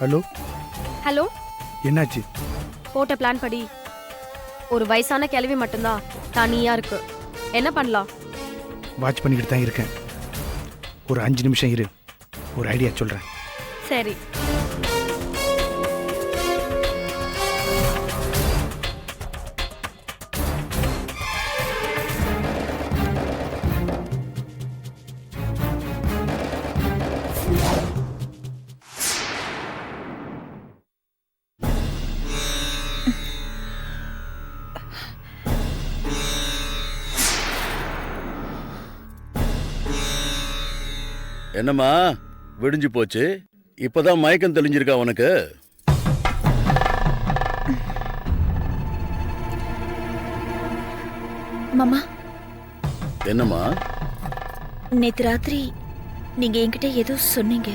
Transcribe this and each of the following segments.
Hello hello. என்னாச்சு? போட்ட plan படி ஒரு வயசான கிழவி மட்டும்தான் தனியா இருக்கு. என்ன பண்ணலாம்? வாட்ச் பண்ணிக்கிட்டு தான் இருக்கேன். ஒரு 5 நிமிஷம் இரு, ஒரு ஐடியா சொல்கிறேன். சரி. என்னம்மா விடிஞ்சு போச்சு, இப்பதான் மயக்கம் தெளிஞ்சிருக்கா உனக்கு? மாமா, என்னம்மா? நேத்து ராத்திரி நீங்க என்கிட்ட ஏதோ சொன்னீங்க.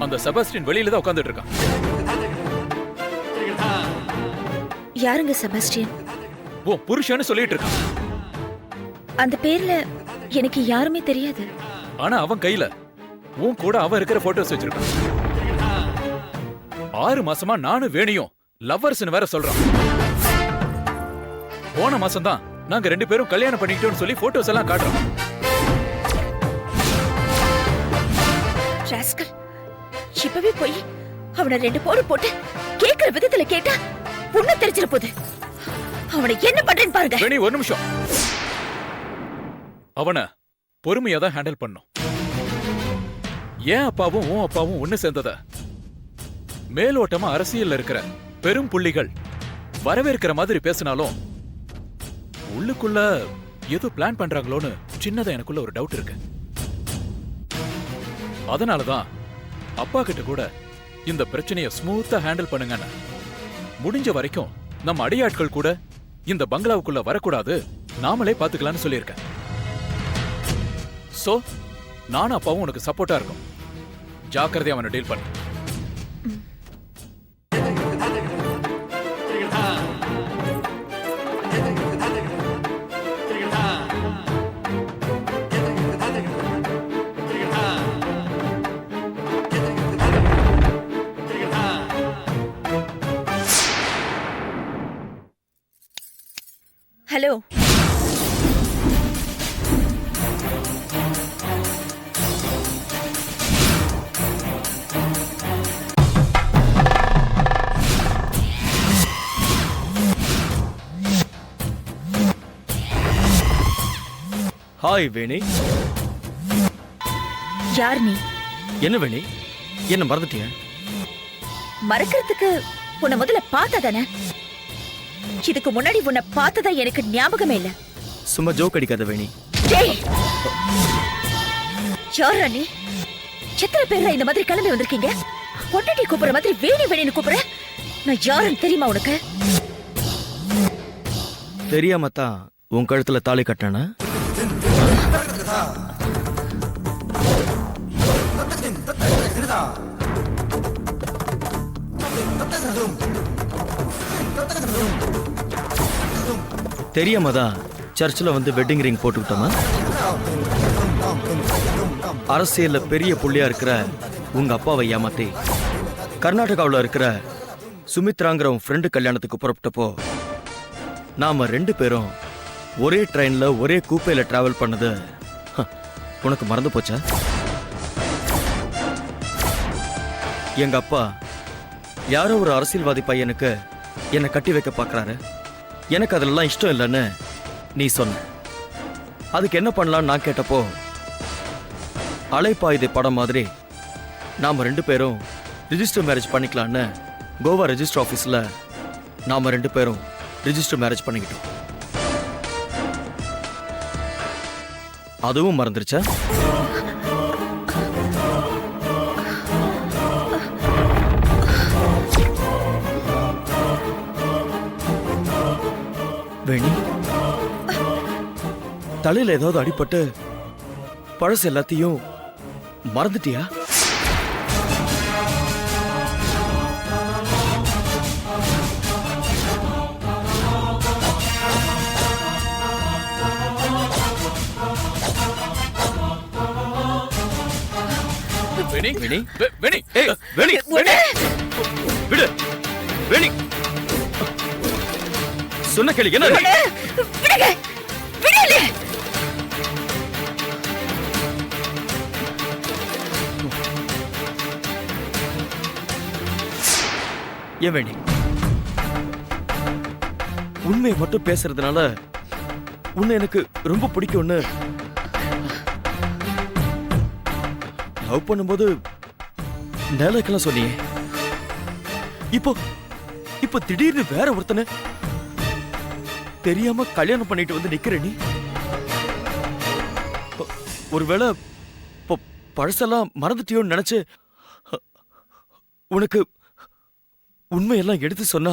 அந்த செபாஸ்டியன் வெளியில தான் உட்கார்ந்துட்டு இருக்கான். யாருங்க செபாஸ்டியன்? ஓ புருஷன்னு சொல்லிட்டு இருக்கான். அந்த பேர்ல எனக்கு யாருமே தெரியாது. ஆனா அவன் கையில உன் கூட அவன் இருக்கிற போட்டோஸ் வச்சிருக்கான். 6 மாசமா நானும் வேணியும் லவ்வர்ஸ்னு வேற சொல்றான். போன மாசம் தான் நாங்க 2 பேரும் கல்யாணம் பண்ணிக்கிட்டோம்னு சொல்லி போட்டோஸ் எல்லாம் காட்டுறோம். ராஸ்கல், இப்பவே போய் அவனை 2 போடு போட்டு கேக்குற விதத்துல கேட்டா பொண்ணு தெரிஞ்சிட போகுது. அவனை என்ன பண்றேன்னு பாருங்க. வேணி ஒரு நிமிஷம். அவனை பொறுமையா தான் ஹேண்டில் பண்ணும். ஏன் அப்பாவும் உன் அப்பாவும் ஒண்ணு சேர்ந்தத மேலோட்டமா அரசியல்ல இருக்கிற பெரும் புள்ளிகள் வரவேற்கிற மாதிரி பேசினாலும் உள்ளுக்குள்ள ஏதோ பிளான் பண்றாங்களோன்னு சின்னதா எனக்குள்ள ஒரு டவுட் இருக்கு. அதனாலதான் அப்பா கிட்ட கூட இந்த பிரச்சனைய ஸ்மூத்தா ஹேண்டில் பண்ணுங்கன்னு, முடிஞ்ச வரைக்கும் நம்ம அடியாட்கள் கூட இந்த பங்களாவுக்குள்ள வரக்கூடாது, நாமளே பாத்துக்கலாம்னு சொல்லியிருக்கேன். சோ நானும் அப்பாவும் உனக்கு சப்போர்ட்டா இருக்கும். ஜாக்கிரதையா அவனை டீல் பண்ணு. ஹலோ, ஹாய் வேணி. யார் நீ? என்ன வேணி, என்ன மறந்துட்டியா? மறக்கிறதுக்கு உன்னை முதல்ல பார்த்தா தானே. இதுக்கு முன்னாடி உன்னை பார்த்ததா எனக்கு ஞாபகமே இல்ல. சும்மா ஜோக் அடிக்காத வேணி. டேய், யாரா நீ? எத்தனை பேர் இந்த மாதிரி கிளம்பி வந்திருக்கீங்க? பொண்டாட்டி கூப்பிடுற மாதிரி வேணி வேணின்னு கூப்பிடுற. நான் யாருன்னு தெரியுமா உனக்கு? தெரியாம தான் உன் கழுத்துல தாலி கட்டினா? தெரியாம தான் சர்ச்சில் வந்து வெட்டிங் ரிங் போட்டுக்கிட்டோமா? அரசியல்ல பெரிய புள்ளியா இருக்கிற உங்க அப்பாவை ஏமாத்தி கர்நாடகாவில் இருக்கிற சுமித்ராங்கிற உன் ஃப்ரெண்டு கல்யாணத்துக்கு புறப்பட்டப்போ நாம 2 பேரும் ஒரே ட்ரெயின்ல ஒரே கூப்பையில டிராவல் பண்ணது உனக்கு மறந்து போச்சா? எங்க அப்பா யாரோ ஒரு அரசியல்வாதி பையனுக்கு என்னை கட்டி வைக்க பார்க்கறாரு, எனக்கு அதெல்லாம் இஷ்டம் இல்லைன்னு நீ சொன்ன. அதுக்கு என்ன பண்ணலான்னு நான் கேட்டப்போ, அலைப்பாயுதை படம் மாதிரி நாம 2 பேரும் ரிஜிஸ்டர் மேரேஜ் பண்ணிக்கலான்னு கோவா ரெஜிஸ்டர் ஆஃபீஸில் நாம 2 பேரும் ரிஜிஸ்டர் மேரேஜ் பண்ணிக்கிட்டோம். அதுவும் மறந்துருச்சா? வேணி, தலையில ஏதாவது அடிபட்டு பழசு எல்லாத்தையும் மறந்துட்டியா? வேணி, வேணி வேணி ஏய் வேணி உன்னை விடு வேணி சொன்ன கேளு என்ன விடுங்க விடல ஏன் வேணி உண்மையை மட்டும் பேசுறதுனால உன்னை எனக்கு ரொம்ப பிடிக்கும்னு லவ் பண்ணும்போது நேலக்கெல்லாம் சொன்னியே இப்போ இப்போ திடீர்னு வேற ஒருத்தனை தெரியாம கல்யாணம் பண்ணிட்டு வந்து நிக்கிற நீ ஒருவேளை பழசெல்லாம் மறந்துட்டியோன்னு நினைச்சு உனக்கு உண்மையெல்லாம் எடுத்து சொன்னா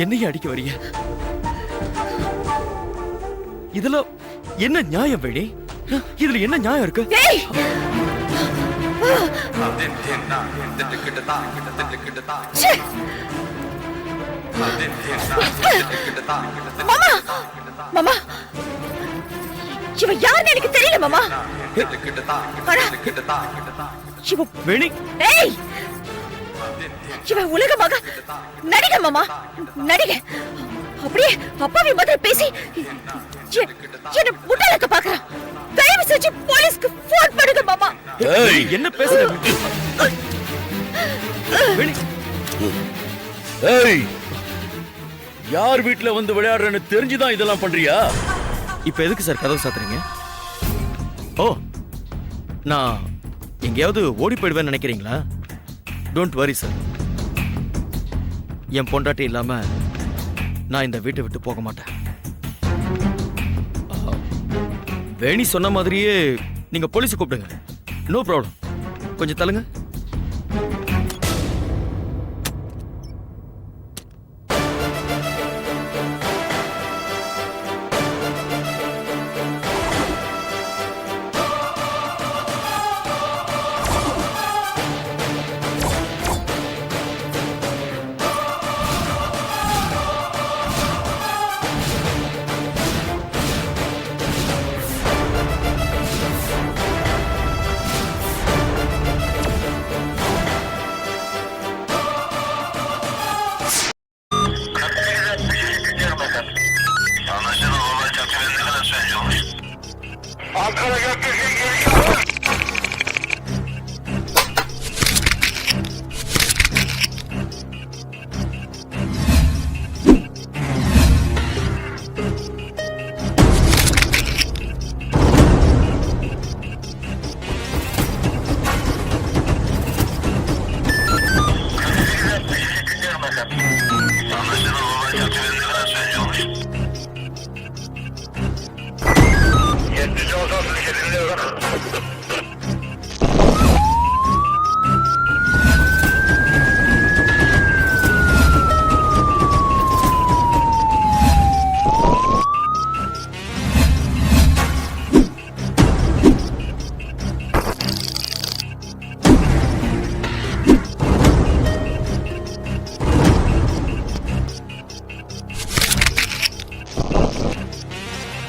என்னையும் அடிக்க வரீங்க இதுல என்ன நியாயம் வேணி இதுல என்ன நியாயம் இருக்கு ஏய் ச்சே! மாமா மாமா இவ யாருன்னு எனக்கு தெரியல மாமா ஆனா, இவ வேணி ஏய் இவ உலகமாக நடிகை மாமா நடிகை அப்படியே அப்பாவி மாதிரி பேசி என்ன முட்டாளக்க பாக்குறான் தயவு செஞ்சு போலீஸ்க்கு போன் பண்ணுங்க மாமா ஏய் என்ன பேசுற வேணி ஏய் யார் வீட்ல வந்து விளையாடுறேன்னு தெரிஞ்சுதான் இதெல்லாம் பண்றியா? இப்ப எதுக்கு சார் கதவு சாத்துறீங்க? ஓ நான் எங்கேயாவது ஓடி போயிடுவேன்னு நினைக்கிறீங்களா? டோன்ட் வரி சார், என் பொண்டாட்டி இல்லாம நான் இந்த வீட்டை விட்டு போக மாட்டேன். வேணி சொன்ன மாதிரியே நீங்க போலீஸை கூப்பிடுங்க, நோ ப்ராப்ளம். கொஞ்சம் தள்ளுங்க.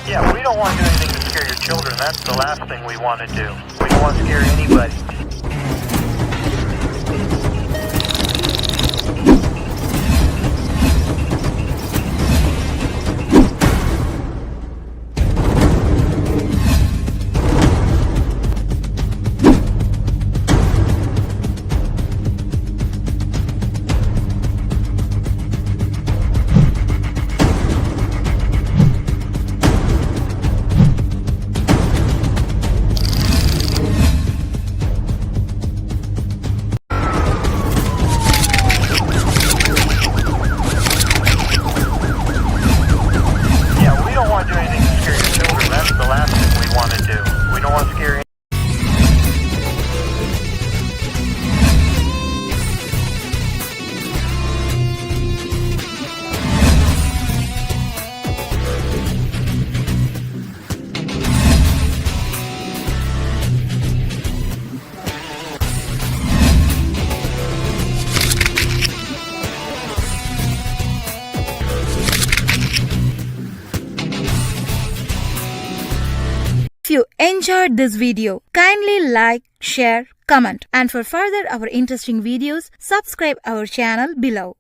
Yeah, we don't want to do anything to scare your children. That's the last thing we want to do. We don't want to scare anybody. you enjoyed this video, kindly like, share, comment, and for further our interesting videos, subscribe our channel below.